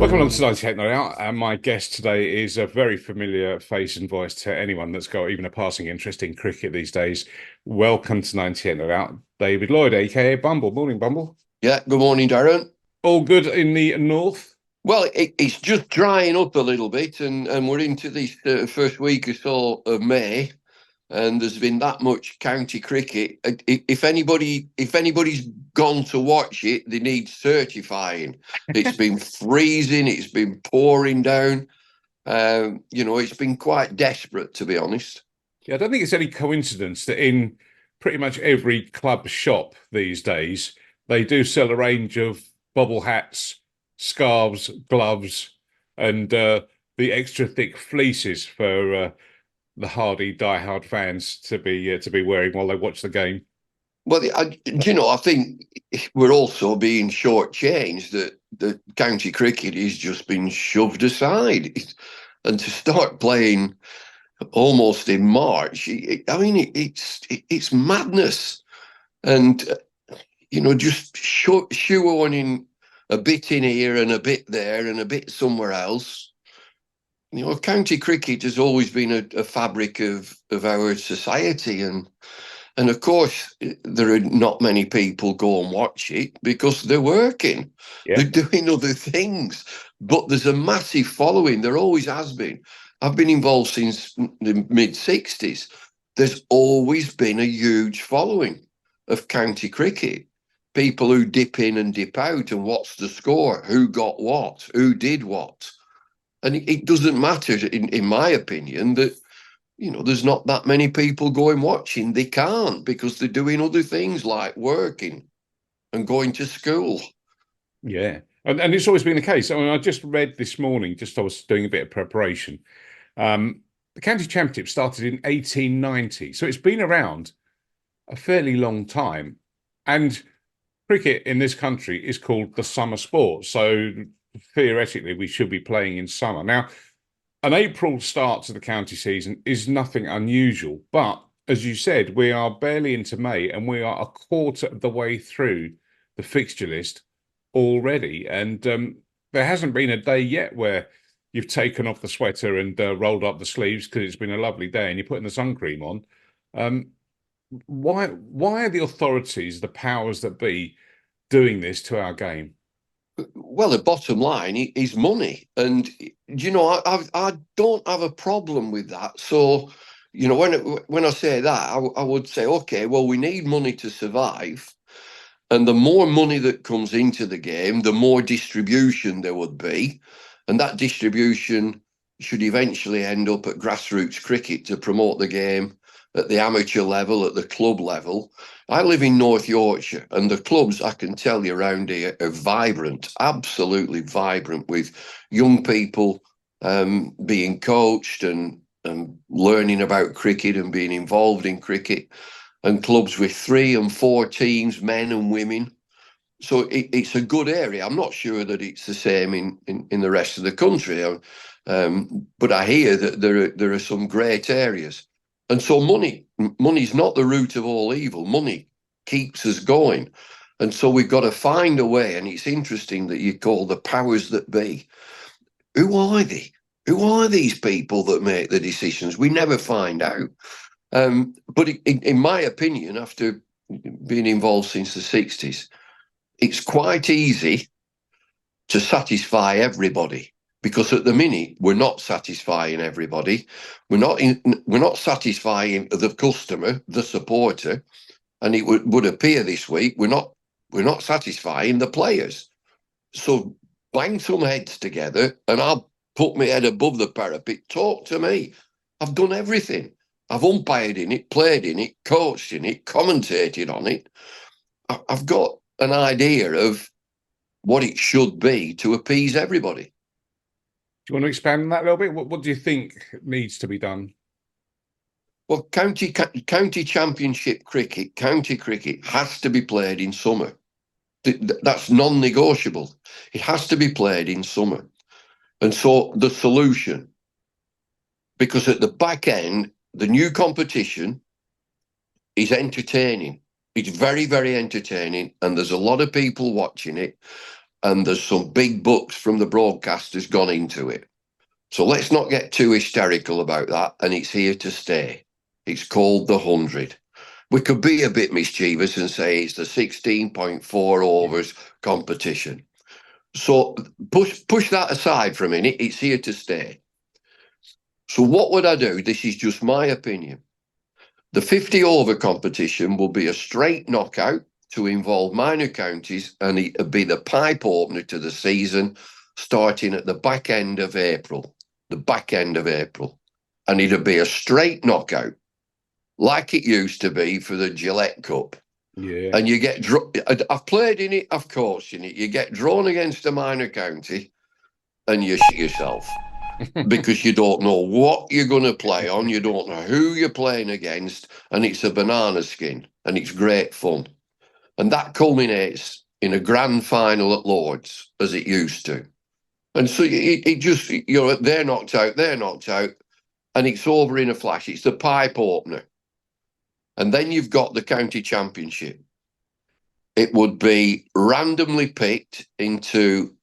Welcome along to 98 Not Out, and my guest today is a very familiar face and voice to anyone that's got even a passing interest in cricket these days. Welcome to 98 Not Out, David Lloyd, aka Bumble. Morning, Bumble. Yeah, good morning, Darren. All good in the north? Well, it's just drying up a little bit, and we're into this first week or so of May, and there's been that much county cricket. If anybody's gone to watch it, they need certifying. It's been freezing, it's been pouring down. It's been quite desperate, to be honest. Yeah, I don't think it's any coincidence that in pretty much every club shop these days, they do sell a range of bobble hats, scarves, gloves, and the extra thick fleeces for the hardy, die-hard fans to be wearing while they watch the game. Well, I think we're also being shortchanged that the county cricket has just been shoved aside, and to start playing almost in March, it's madness, and just shoehorning a bit in here and a bit there and a bit somewhere else. County cricket has always been a fabric of our society, and of course, there are not many people go and watch it because they're working, Yeah. they're doing other things. But there's a massive following. There always has been. I've been involved since the mid-60s. There's always been a huge following of county cricket. People who dip in and dip out, and what's the score? Who got what? Who did what? And it doesn't matter, in my opinion, that there's not that many people going watching. They can't because they're doing other things like working and going to school. Yeah. And it's always been the case. I mean, I just read this morning, I was doing a bit of preparation. The county championship started in 1890. So it's been around a fairly long time. And cricket in this country is called the summer sport. So theoretically, we should be playing in summer. Now, an April start to the county season is nothing unusual. But as you said, we are barely into May and we are a quarter of the way through the fixture list already. And there hasn't been a day yet where you've taken off the sweater and rolled up the sleeves because it's been a lovely day and you're putting the sun cream on. Um, why are the authorities, the powers that be, doing this to our game? Well, the bottom line is money, and I don't have a problem with that. So, when I say that, I would say, okay, well, we need money to survive, and the more money that comes into the game, the more distribution there would be, and that distribution should eventually end up at grassroots cricket to promote the game at the amateur level, at the club level. I live in North Yorkshire, and the clubs, I can tell you, around here are vibrant, absolutely vibrant, with young people being coached and learning about cricket and being involved in cricket, and clubs with 3 and 4 teams, men and women. So it's a good area. I'm not sure that it's the same in the rest of the country, but I hear that there are some great areas. And so money's not the root of all evil. Money keeps us going. And so we've got to find a way. And it's interesting that you call the powers that be. Who are they? Who are these people that make the decisions? We never find out. But in my opinion, after being involved since the 60s, it's quite easy to satisfy everybody. Because at the minute we're not satisfying everybody, we're not satisfying the customer, the supporter, and it would appear this week we're not satisfying the players. So bang some heads together, and I'll put my head above the parapet. Talk to me. I've done everything. I've umpired in it, played in it, coached in it, commentated on it. I've got an idea of what it should be to appease everybody. Do you want to expand on that a little bit? What do you think needs to be done? Well, county championship cricket, county cricket has to be played in summer. That's non-negotiable. It has to be played in summer. And so the solution, because at the back end, the new competition is entertaining. It's very, very entertaining, and there's a lot of people watching it. and there's some big bucks from the broadcasters gone into it. So let's not get too hysterical about that, and it's here to stay. It's called the 100. We could be a bit mischievous and say it's the 16.4 overs competition. So push that aside for a minute. It's here to stay. So what would I do? This is just my opinion. The 50 over competition will be a straight knockout to involve minor counties, and it'll be the pipe opener to the season starting at the back end of April. The back end of April. And it'll be a straight knockout like it used to be for the Gillette Cup. Yeah. And you get, I've played in it, of course, in it. You get drawn against a minor county and you shit yourself because you don't know what you're going to play on. You don't know who you're playing against. And it's a banana skin and it's great fun. And that culminates in a grand final at Lord's as it used to. And so it just, they're knocked out, and it's over in a flash. It's the pipe opener. And then you've got the county championship. It would be randomly picked into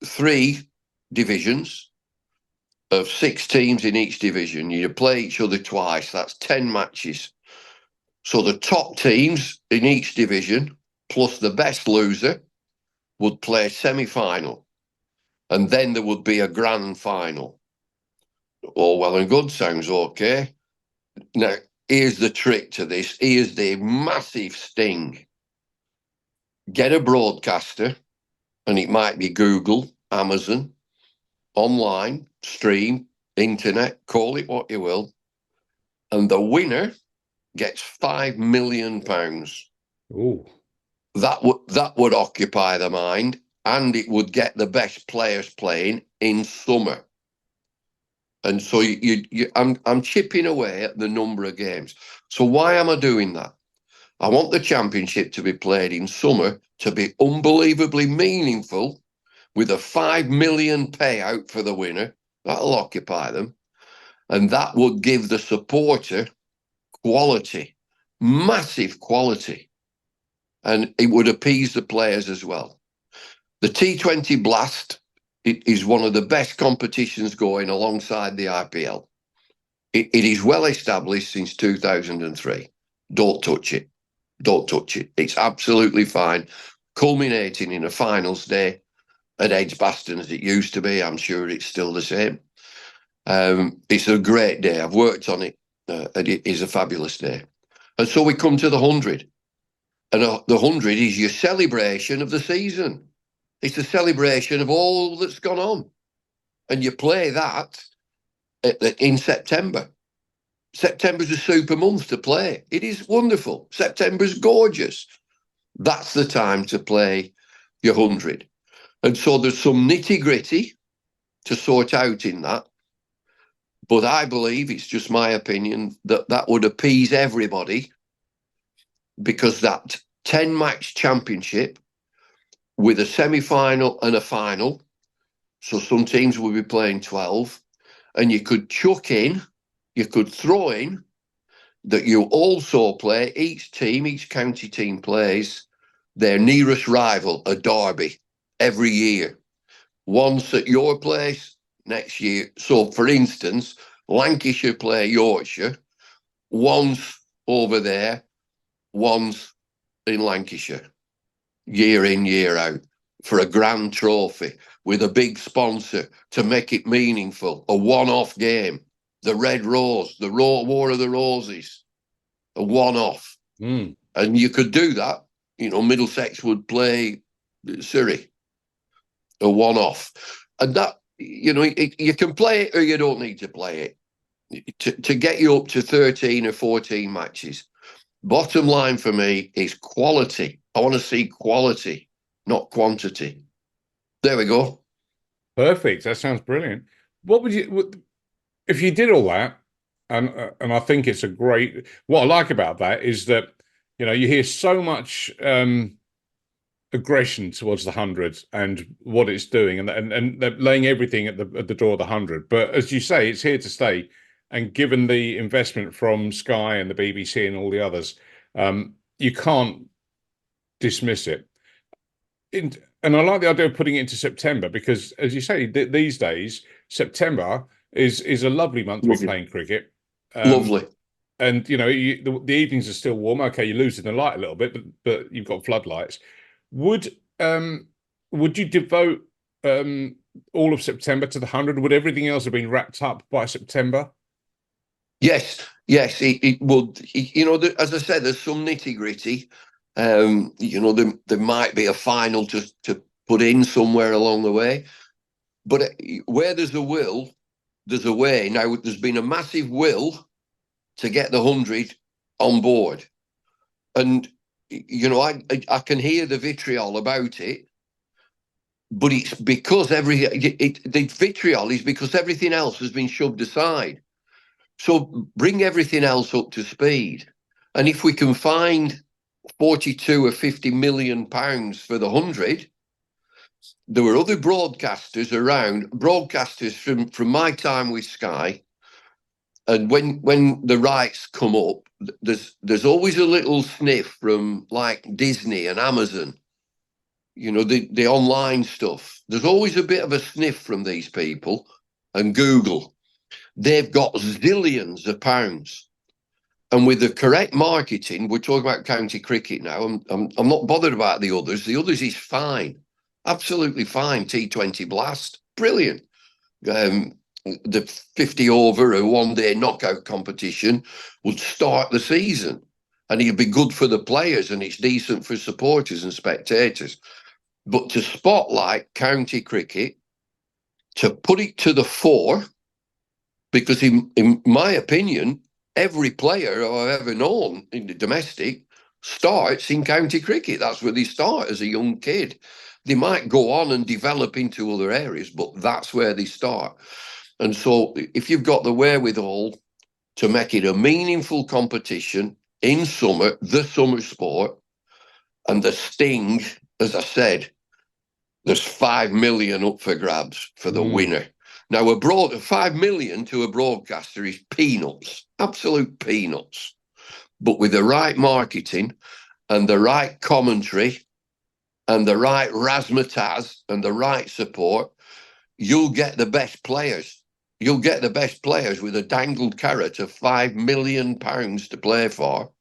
3 divisions of 6 teams in each division. You play each other twice. That's 10 matches. So the top teams in each division, plus the best loser, would play semi-final. And then there would be a grand final. All well and good, sounds okay. Now, here's the trick to this. Here's the massive sting. Get a broadcaster, and it might be Google, Amazon, online, stream, internet, call it what you will. And the winner gets £5 million. Ooh. That would occupy the mind, and it would get the best players playing in summer. And so I'm chipping away at the number of games. So why am I doing that? I want the championship to be played in summer to be unbelievably meaningful with a £5 million payout for the winner. That'll occupy them. And that would give the supporter quality, massive quality. And it would appease the players as well. The T20 Blast, it is one of the best competitions going alongside the IPL. It is well established since 2003. Don't touch it. Don't touch it. It's absolutely fine. Culminating in a finals day at Edgbaston as it used to be. I'm sure it's still the same. It's a great day. I've worked on it, and it is a fabulous day. And so we come to the 100. And the 100 is your celebration of the season. It's a celebration of all that's gone on. And you play that in September. September's a super month to play. It is wonderful. September's gorgeous. That's the time to play your 100. And so there's some nitty-gritty to sort out in that. But I believe, it's just my opinion, that would appease everybody, because that 10-match championship with a semi-final and a final, so some teams will be playing 12, and you could throw in that you also play, each county team plays their nearest rival, a derby, every year. Once at your place, next year. So, for instance, Lancashire play Yorkshire, once over there, once in Lancashire, year in, year out, for a grand trophy with a big sponsor to make it meaningful, a one-off game. The Red Rose, the War of the Roses, a one-off. Mm. And you could do that. Middlesex would play Surrey, a one-off. And that, you can play it or you don't need to play it. To get you up to 13 or 14 matches. Bottom line for me is quality. I want to see quality, not quantity. There we go. Perfect. That sounds brilliant. What would you, if you did all that, and I think it's a great, what I like about that is that, you hear so much aggression towards the 100 and what it's doing, and they're laying everything at the door of the 100. But as you say, it's here to stay. And given the investment from Sky and the BBC and all the others, you can't dismiss it. And I like the idea of putting it into September because, as you say, these days September is a lovely month to be Lovely. playing cricket. Um, Lovely. and the evenings are still warm. Okay, you're losing the light a little bit, but you've got floodlights. Would um would you devote um all of September to the 100? Would everything else have been wrapped up by September? Yes, yes, it would. As I said, there's some nitty gritty. There might be a final to put in somewhere along the way. But where there's a will, there's a way. Now, there's been a massive will to get the 100 on board. And, I can hear the vitriol about it, but it's because the vitriol is because everything else has been shoved aside. So bring everything else up to speed. And if we can find 42 or 50 million pounds for the 100, there were other broadcasters around, broadcasters from my time with Sky. And when the rights come up, there's always a little sniff from like Disney and Amazon, the online stuff. There's always a bit of a sniff from these people, and Google. They've got zillions of pounds. And with the correct marketing, we're talking about county cricket now. I'm not bothered about the others. The others is fine, absolutely fine. T20 Blast, brilliant. The 50 over a 1 day knockout competition would start the season, and it'd be good for the players, and it's decent for supporters and spectators. But to spotlight county cricket, to put it to the fore, because in my opinion, every player I've ever known in the domestic starts in county cricket. That's where they start as a young kid. They might go on and develop into other areas, but that's where they start. And so if you've got the wherewithal to make it a meaningful competition in summer, the summer sport, and the sting, as I said, there's 5 million up for grabs for the winner. Now, 5 million to a broadcaster is peanuts, absolute peanuts. But with the right marketing and the right commentary and the right razzmatazz and the right support, you'll get the best players. You'll get the best players with a dangled carrot of 5 million pounds to play for.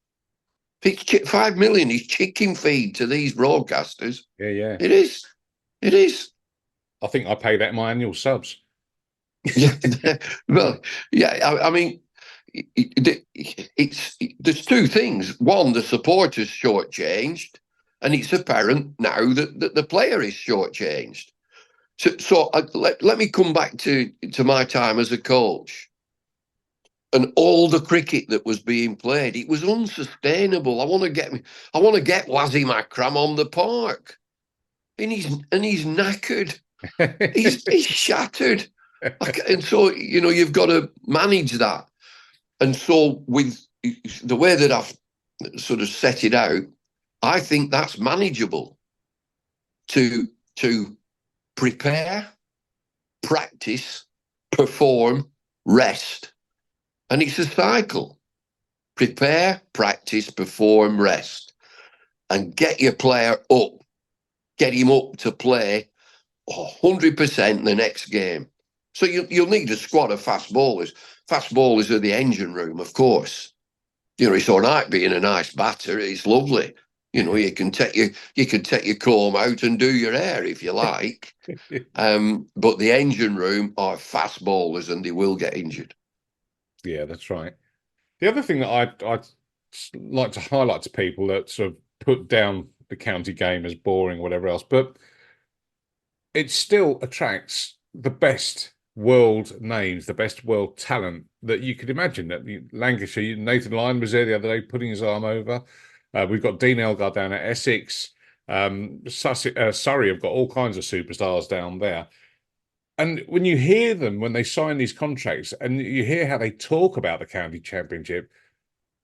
5 million is chicken feed to these broadcasters. Yeah, yeah. It is. It is. I think I pay that in my annual subs. Yeah. Well, yeah. I mean, there's two things. One, the supporters shortchanged, and it's apparent now that the player is shortchanged. So let me come back to my time as a coach, and all the cricket that was being played. It was unsustainable. I want to get Wazzy Makram on the park, and he's knackered. He's shattered. And so, you've got to manage that. And so with the way that I've sort of set it out, I think that's manageable to prepare, practice, perform, rest. And it's a cycle. Prepare, practice, perform, rest. And get your player up. Get him up to play 100% the next game. So you'll need a squad of fast bowlers. Fast bowlers are the engine room, of course. It's all right being a nice batter. It's lovely. You can take your comb out and do your hair if you like. But the engine room are fast bowlers, and they will get injured. Yeah, that's right. The other thing that I'd like to highlight to people that sort of put down the county game as boring, whatever else, but it still attracts the best world names, the best world talent that you could imagine. That Lancashire, Nathan Lyon was there the other day putting his arm over. We've got Dean Elgar down at Essex. Surrey have got all kinds of superstars down there. And when you hear them, when they sign these contracts and you hear how they talk about the county championship,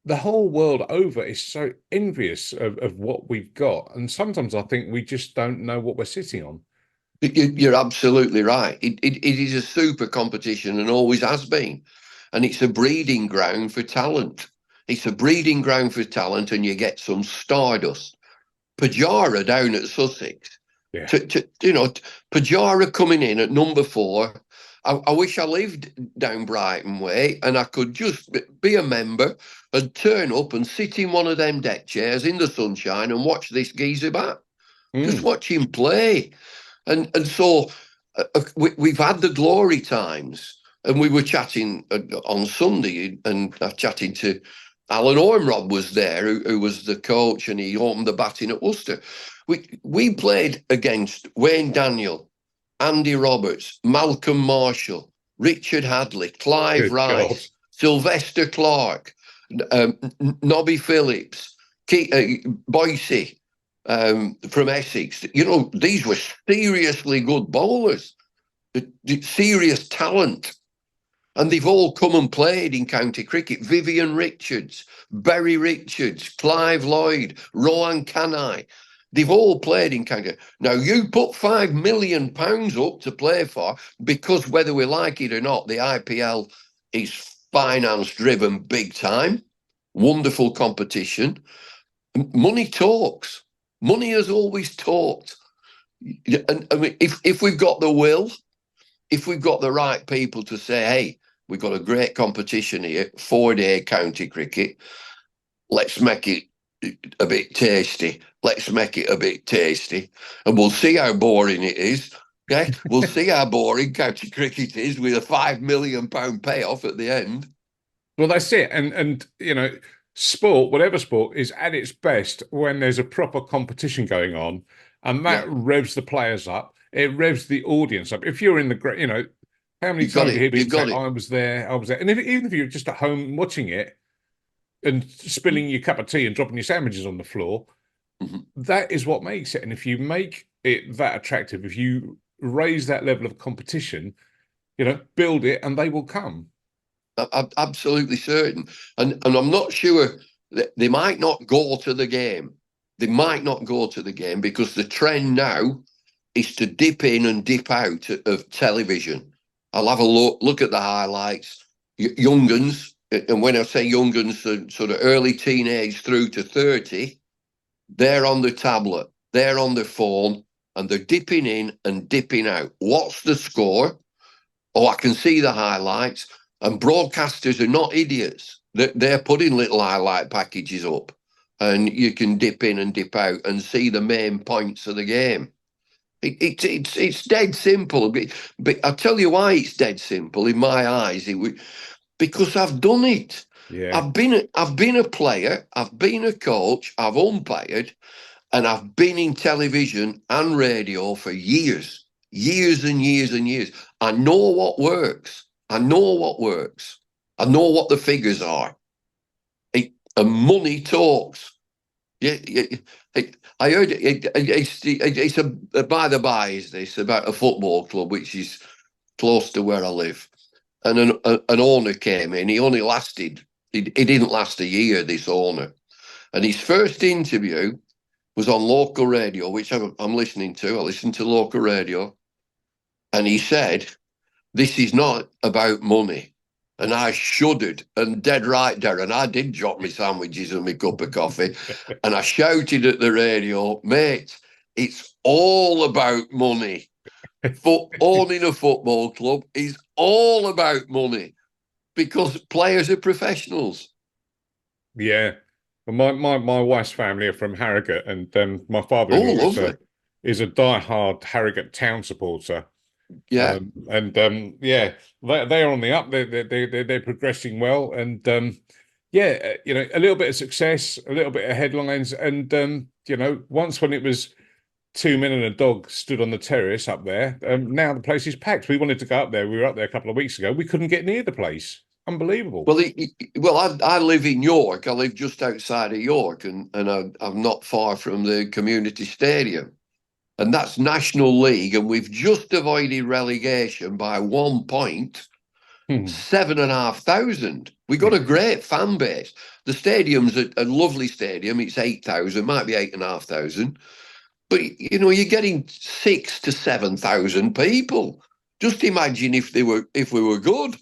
the whole world over is so envious of what we've got. And sometimes I think we just don't know what we're sitting on. You're absolutely right. It is a super competition and always has been. And it's a breeding ground for talent. It's a breeding ground for talent, and you get some stardust. Pajara down at Sussex Yeah. Pajara coming in at number 4. I wish I lived down Brighton way and I could just be a member and turn up and sit in one of them deck chairs in the sunshine and watch this geezer back. Just Mm. watch him play. And so we've had the glory times. And we were chatting on Sunday, and I chatting to Alan Ormrod was there, who was the coach, and he opened the batting at Worcester. We played against Wayne Daniel, Andy Roberts, Malcolm Marshall, Richard Hadley, Clive Good God. Rice, Sylvester Clarke, Nobby Phillips, Boycey, from Essex. These were seriously good bowlers, serious talent. And they've all come and played in county cricket. Vivian Richards, Berry Richards, Clive Lloyd, Rohan Kanai. They've all played in county. Now, you put £5 million up to play for, because whether we like it or not, the IPL is finance driven big time. Wonderful competition. Money talks. Money has always talked. And I mean, if we've got the will, if we've got the right people to say, hey, we've got a great competition here, 4-day county cricket, let's make it a bit tasty. Let's make it a bit tasty. And we'll see how boring it is. Okay? We'll see how boring county cricket is with a £5 million payoff at the end. Well, that's it. And sport, whatever sport, is at its best when there's a proper competition going on, and that Yeah, revs the players up. It revs the audience up. If you're in the, how many you got times you it. hear You people say, got it. "I was there, I was there," and even if you're just at home watching it and spilling your cup of tea and dropping your sandwiches on the floor, Mhm. that is what makes it. And if you make it that attractive, if you raise that level of competition, build it, and they will come. I'm absolutely certain. And I'm not sure that they might not go to the game. They might not go to the game because the trend now is to dip in and dip out of television. I'll have a look at the highlights. Younguns, and when I say younguns, sort of early teenage through to 30, they're on the tablet, they're on the phone, and they're dipping in and dipping out. What's the score? Oh, I can see the highlights. And broadcasters are not idiots. They're putting little highlight packages up, and you can dip in and dip out and see the main points of the game. It's dead simple. But I'll tell you why it's dead simple in my eyes. Because I've done it. Yeah. I've been a player. I've been a coach. I've umpired, and I've been in television and radio for years, years and years and years. I know what works. I know what works. I know what the figures are. And money talks. Yeah, I heard it's a by the by, is this about a football club which is close to where I live, and an owner came in. He only lasted. He didn't last a year. This owner, and his first interview was on local radio, which I'm listening to. I listen to local radio, and he said, "This is not about money." And I shuddered, and dead right, Darren. I did drop my sandwiches and my cup of coffee, and I shouted at the radio, "Mate, it's all about money. Owning a football club is all about money because players are professionals." Yeah. Well, my wife's family are from Harrogate, and my Oh, father-in-law lovely. is a die-hard Harrogate town supporter. Yeah. And yeah, they're on the up. They're progressing well, and yeah, a little bit of success, a little bit of headlines, and once when it was two men and a dog stood on the terrace up there, now the place is packed. We wanted to go up there. We were up there a couple of weeks ago. We couldn't get near the place. Unbelievable. I live in York. I live just outside of York, and I'm not far from the community stadium. And that's National League, and we've just avoided relegation by 1 point. Hmm. 7,500. We got a great fan base. The stadium's a lovely stadium. It's 8,000, might be 8,500. But you're getting 6 to 7,000 people. Just imagine if we were good.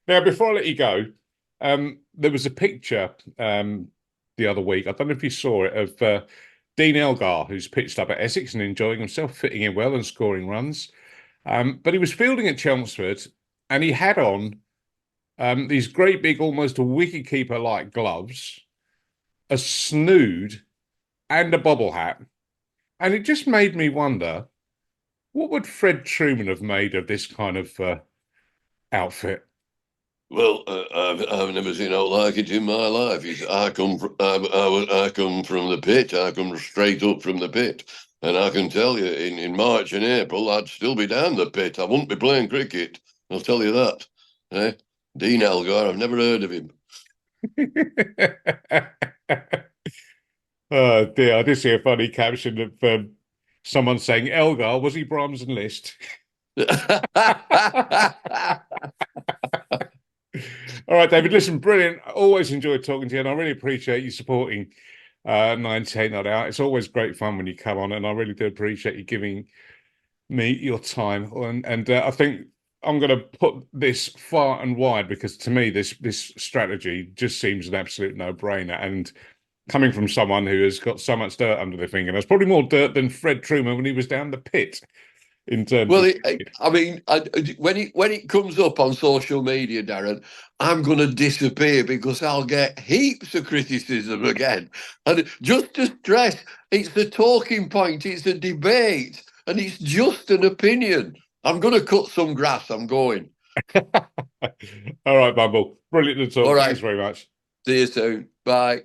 Now, before I let you go, there was a picture. the other week. I don't know if you saw it, of Dean Elgar, who's pitched up at Essex and enjoying himself, fitting in well and scoring runs. But he was fielding at Chelmsford, and he had on these great big, almost a wicketkeeper-like gloves, a snood, and a bobble hat. And it just made me wonder, what would Fred Truman have made of this kind of outfit? Well, I've never seen out like it in my life. I come from the pit. I come straight up from the pit, and I can tell you, in March and April, I'd still be down the pit. I wouldn't be playing cricket. I'll tell you that. Eh? Dean Elgar, I've never heard of him. Oh dear, I did see a funny caption of someone saying, Elgar, was he Brahms and Liszt? All right, David, listen, brilliant. I always enjoy talking to you, and I really appreciate you supporting 98 Not Out. It's always great fun when you come on, and I really do appreciate you giving me your time. And I think I'm going to put this far and wide, because to me, this strategy just seems an absolute no-brainer. And coming from someone who has got so much dirt under their fingernails, probably more dirt than Fred Truman when he was down the pit in terms Well, of. I mean, when it comes up on social media, Darren, I'm going to disappear because I'll get heaps of criticism again. And just to stress, it's a talking point, it's a debate, and it's just an opinion. I'm going to cut some grass. I'm going. All right, Bumble. Brilliant to All talk. right. Thanks very much. See you soon. Bye.